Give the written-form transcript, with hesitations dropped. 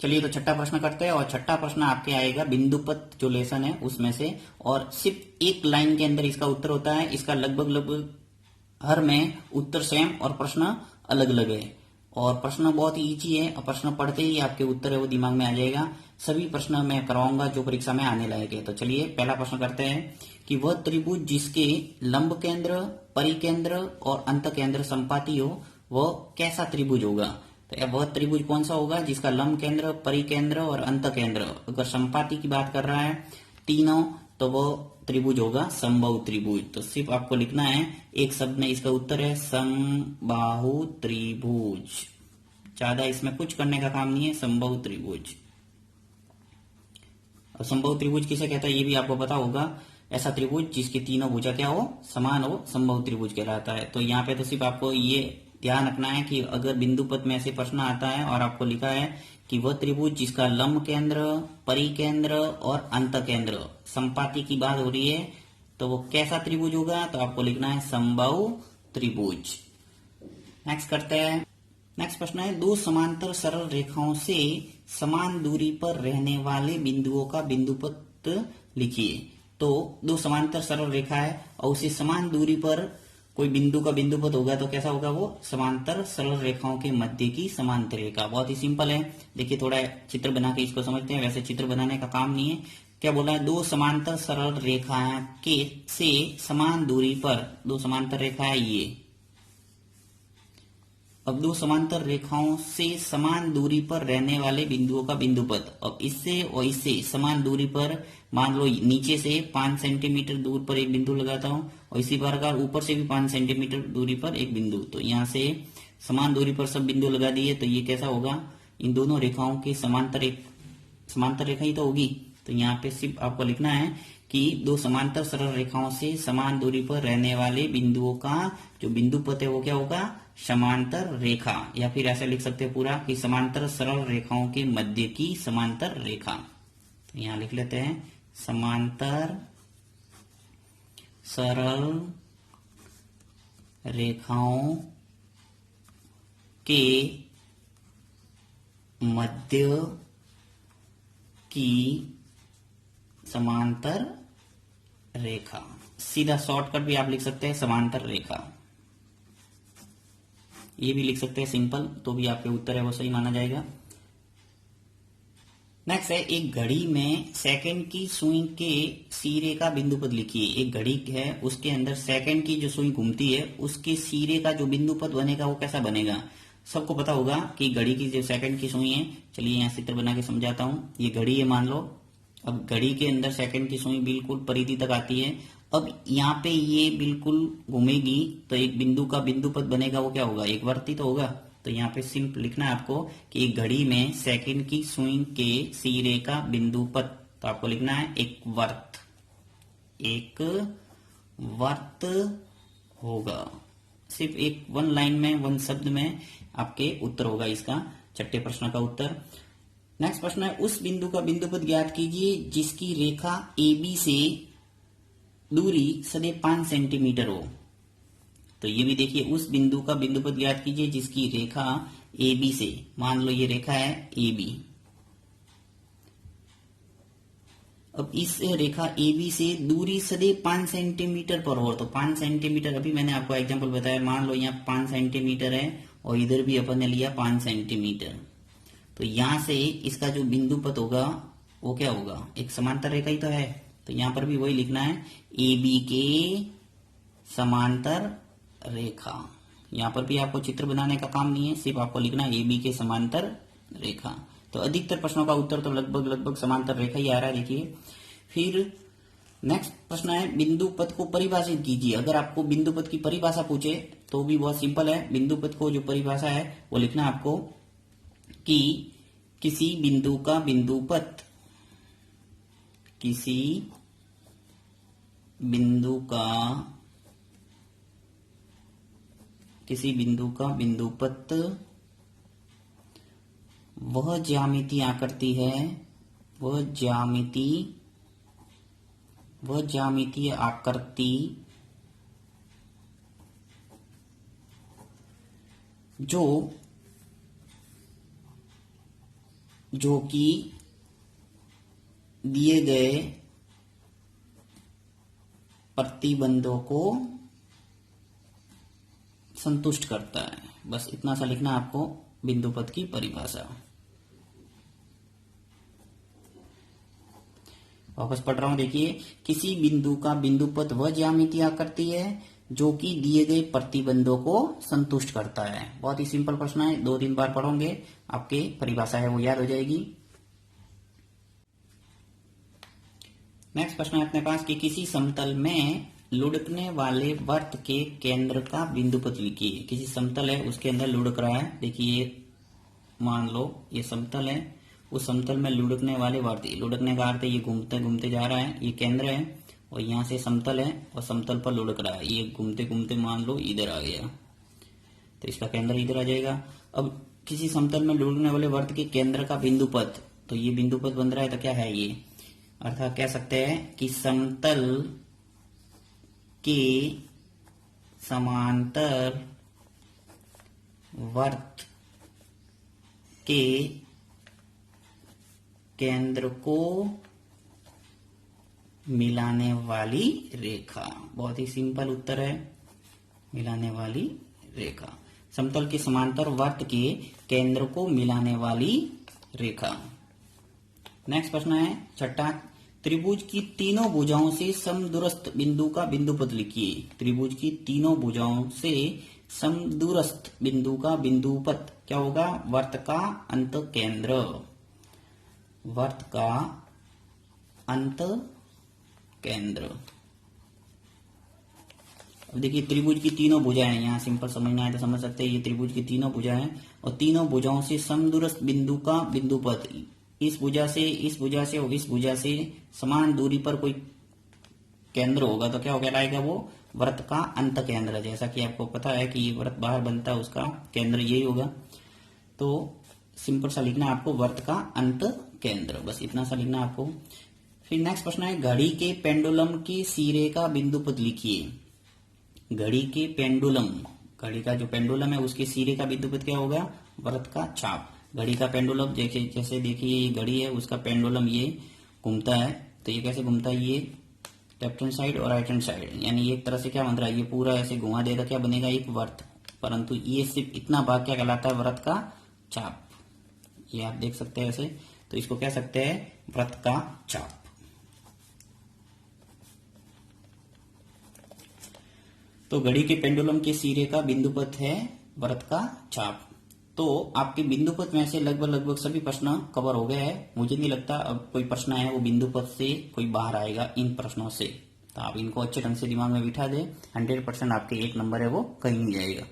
चलिए तो छठा प्रश्न करते हैं और छठा प्रश्न आपके आएगा बिंदुपत जो लेसन है उसमें से, और सिर्फ एक लाइन के अंदर इसका उत्तर होता है। इसका लगभग लगभग हर में उत्तर सेम और प्रश्न अलग अलग है, और प्रश्न बहुत ही इजी है और प्रश्न पढ़ते ही आपके उत्तर है वो दिमाग में आ जाएगा। सभी प्रश्न मैं करवाऊंगा जो परीक्षा में आने लायक है। तो चलिए पहला प्रश्न करते हैं कि वह त्रिभुज जिसके लंब केंद्र, परिकेंद्र और अंत केंद्र संपाती हो वह कैसा त्रिभुज होगा। तो वह त्रिभुज कौन सा होगा जिसका लंब केंद्र, परिकेंद्र और अंत केंद्र अगर संपाती की बात कर रहा है तीनों, तो वो त्रिभुज होगा समबाहु त्रिभुज। तो सिर्फ आपको लिखना है एक शब्द में, इसका उत्तर है समबाहु त्रिभुज। ज्यादा इसमें कुछ करने का काम नहीं है, समबाहु त्रिभुज। और समबाहु त्रिभुज किसे कहता है ये भी आपको पता होगा, ऐसा त्रिभुज जिसकी तीनों भुजा क्या हो, समान हो, समबाहु त्रिभुज कहलाता है। तो यहाँ पे तो सिर्फ आपको ये ध्यान रखना है कि अगर बिंदु पद में ऐसे प्रश्न आता है और आपको लिखा है कि वह त्रिभुज जिसका लंब केंद्र, परिकेंद्र और अंत केंद्र संपाती की बात हो रही है, तो वो कैसा त्रिभुज होगा, तो आपको लिखना है समबाहु त्रिभुज। नेक्स्ट करते हैं। नेक्स्ट प्रश्न है दो समांतर सरल रेखाओं से समान दूरी पर रहने वाले बिंदुओं का बिंदुपत लिखिए। तो दो समांतर सरल रेखा है और उसी समान दूरी पर कोई बिंदु का बिंदुपत होगा तो कैसा होगा, वो समांतर सरल रेखाओं के मध्य की समांतर रेखा। बहुत ही सिंपल है, देखिए थोड़ा चित्र बना के इसको समझते हैं। वैसे चित्र बनाने का काम नहीं है। क्या बोला है, दो समांतर सरल रेखा के से समान दूरी पर, दो समांतर रेखा है ये। अब दो समांतर रेखाओं से समान दूरी पर रहने वाले बिंदुओं का बिंदुपत। अब इससे और इससे समान दूरी पर, मान लो नीचे से 5 सेंटीमीटर दूर पर एक बिंदु लगाता हूं और इसी प्रकार ऊपर से भी 5 सेंटीमीटर दूरी पर एक बिंदु। तो यहाँ से समान दूरी पर सब बिंदु लगा दिए, तो ये कैसा होगा, इन दोनों रेखाओं की समांतर रेखा ही तो होगी। तो यहाँ पे सिर्फ आपको लिखना है कि दो समांतर सरल रेखाओं से समान दूरी पर रहने वाले बिंदुओं का जो बिंदुपत है वो क्या होगा, समांतर रेखा। या फिर ऐसे लिख सकते हैं पूरा कि समांतर सरल रेखाओं के मध्य की समांतर रेखा। तो यहां लिख लेते हैं समांतर सरल रेखाओं के मध्य की समांतर रेखा। सीधा शॉर्टकट भी आप लिख सकते हैं समांतर रेखा, ये भी लिख सकते हैं सिंपल, तो भी आपके उत्तर है वो सही माना जाएगा। नेक्स्ट है एक घड़ी में सेकंड की सुई के सिरे का बिंदुपद लिखिए। एक घड़ी है उसके अंदर सेकंड की जो सुई घूमती है उसके सिरे का जो बिंदुपद बनेगा वो कैसा बनेगा। सबको पता होगा कि घड़ी की जो सेकंड की सुई है, चलिए यहाँ चित्र बना के समझाता हूँ। ये घड़ी है मान लो, अब घड़ी के अंदर सेकंड की सुई बिल्कुल परिधि तक आती है। अब यहाँ पे ये बिल्कुल घूमेगी तो एक बिंदु का बिंदुपद बनेगा, वो क्या होगा, एक वर्त ही तो होगा। तो यहाँ पे सिंपल लिखना है आपको कि एक घड़ी में सेकंड की सुई के सिरे का बिंदुपद, तो आपको लिखना है एक वर्त, एक वर्त होगा। सिर्फ एक वन लाइन में, वन शब्द में आपके उत्तर होगा इसका, छठे प्रश्न का उत्तर। नेक्स्ट प्रश्न है उस बिंदु का बिंदुपद ज्ञात कीजिए जिसकी रेखा AB से दूरी सदैव 5 सेंटीमीटर हो। तो ये भी देखिए, उस बिंदु का बिंदुपद ज्ञात कीजिए जिसकी रेखा AB से, मान लो ये रेखा है AB। अब इस रेखा AB से दूरी सदैव 5 सेंटीमीटर पर हो। तो 5 सेंटीमीटर, अभी मैंने आपको एग्जांपल बताया, मान लो यहाँ 5 सेंटीमीटर है और इधर भी अपन ने लिया 5 सेंटीमीटर। तो यहां से इसका जो बिंदुपद होगा वो क्या होगा, एक समांतर रेखा ही तो है। तो यहां पर भी वही लिखना है AB के समांतर रेखा। यहां पर भी आपको चित्र बनाने का काम नहीं है, सिर्फ आपको लिखना है AB के समांतर रेखा। तो अधिकतर प्रश्नों का उत्तर तो लगभग समांतर रेखा ही आ रहा है। देखिए फिर नेक्स्ट प्रश्न है बिंदुपद को परिभाषित कीजिए। अगर आपको बिंदुपद की परिभाषा पूछे तो भी बहुत सिंपल है। बिंदुपद को जो परिभाषा है वो लिखना है आपको कि किसी बिंदु का बिंदुपत, किसी बिंदु का बिंदुपत वह ज्यामितीय आकृति है, वह ज्यामितीय आकृति जो जो कि दिए गए प्रतिबंधों को संतुष्ट करता है। बस इतना सा लिखना आपको बिंदु पद की परिभाषा। वापस पढ़ रहा हूं, देखिए, किसी बिंदु का बिंदु पद वह ज्यामितीय आकृति है जो कि दिए गए प्रतिबंधों को संतुष्ट करता है। बहुत ही सिंपल प्रश्न है, 2-3 बार पढ़ोगे आपके परिभाषा है वो याद हो जाएगी। नेक्स्ट प्रश्न है अपने पास कि किसी समतल में लुढ़कने वाले वृत्त के केंद्र का बिंदु पद लिखिए। किसी समतल है उसके अंदर लुढ़क रहा है, देखिए मान लो ये समतल है, उस समतल में लुढ़कने वाले वृत्त, लुढ़कने का अर्थ है ये घूमते घूमते जा रहा है, ये केंद्र है और यहाँ से समतल है और समतल पर लुढ़क रहा है, ये घूमते घूमते मान लो इधर आ गया तो इसका केंद्र इधर आ जाएगा। अब किसी समतल में लुढ़कने वाले वृत्त के केंद्र का बिंदु पद, तो ये बिंदु पद बन रहा है, तो क्या है ये, अर्थात कह सकते हैं कि समतल के समांतर वृत्त के केंद्र को मिलाने वाली रेखा। बहुत ही सिंपल उत्तर है, मिलाने वाली रेखा। समतल के समांतर वृत्त के केंद्र को मिलाने वाली रेखा। नेक्स्ट प्रश्न है छठा, त्रिभुज की तीनों भुजाओं से समदूरस्थ बिंदु का बिंदु पद लिखिए। त्रिभुज की तीनों भुजाओं से समदूरस्थ बिंदु का बिंदु पद क्या होगा, वृत्त का अंत केंद्र, वृत्त का अंत केंद्र। अब देखिए त्रिभुज की तीनों भुजाएं, यहाँ सिंपल समझना है तो समझ सकते हैं, ये त्रिभुज की तीनों भुजाएं और तीनों भुजाओं से समदूरस्थ बिंदु का बिंदु पद, इस भुजा से, इस भुजा से और इस भुजा से समान दूरी पर कोई केंद्र होगा तो क्या हो कहलाएगा, वो वृत्त का अंत केंद्र। जैसा कि आपको पता है कि ये वृत्त बाहर बनता है उसका केंद्र यही होगा, तो सिंपल सा लिखना आपको वृत्त का अंत केंद्र, बस इतना सा लिखना आपको। फिर नेक्स्ट प्रश्न है घड़ी के पेंडुलम के सिरे का बिंदु पद लिखिए। घड़ी के पेंडुलम, घड़ी का जो पेंडुलम है उसके सिरे का बिंदु पद क्या होगा, वृत्त का चाप। घड़ी का पेंडुलम जैसे देखिए ये घड़ी है, उसका पेंडुलम ये घूमता है, तो ये कैसे घूमता है, ये लेफ्ट हैंड साइड और राइट हैंड साइड, यानी एक तरह से क्या बन रहा है, ये पूरा ऐसे घुमा देगा, क्या बनेगा, एक वृत्त। परंतु ये सिर्फ इतना भाग क्या कहलाता है, वृत्त का चाप। ये आप देख सकते हैं ऐसे, तो इसको कह सकते हैं वृत्त का चाप। तो घड़ी के पेंडुलम के सिरे का बिंदु पद है वृत्त का चाप। तो आपके बिंदु पद में से लगभग सभी प्रश्न कवर हो गए हैं। मुझे नहीं लगता अब कोई प्रश्न है वो बिंदु पद से कोई बाहर आएगा इन प्रश्नों से, तो आप इनको अच्छे ढंग से दिमाग में बिठा दें, 100% आपके 1 नंबर है वो कहीं नहीं जाएगा।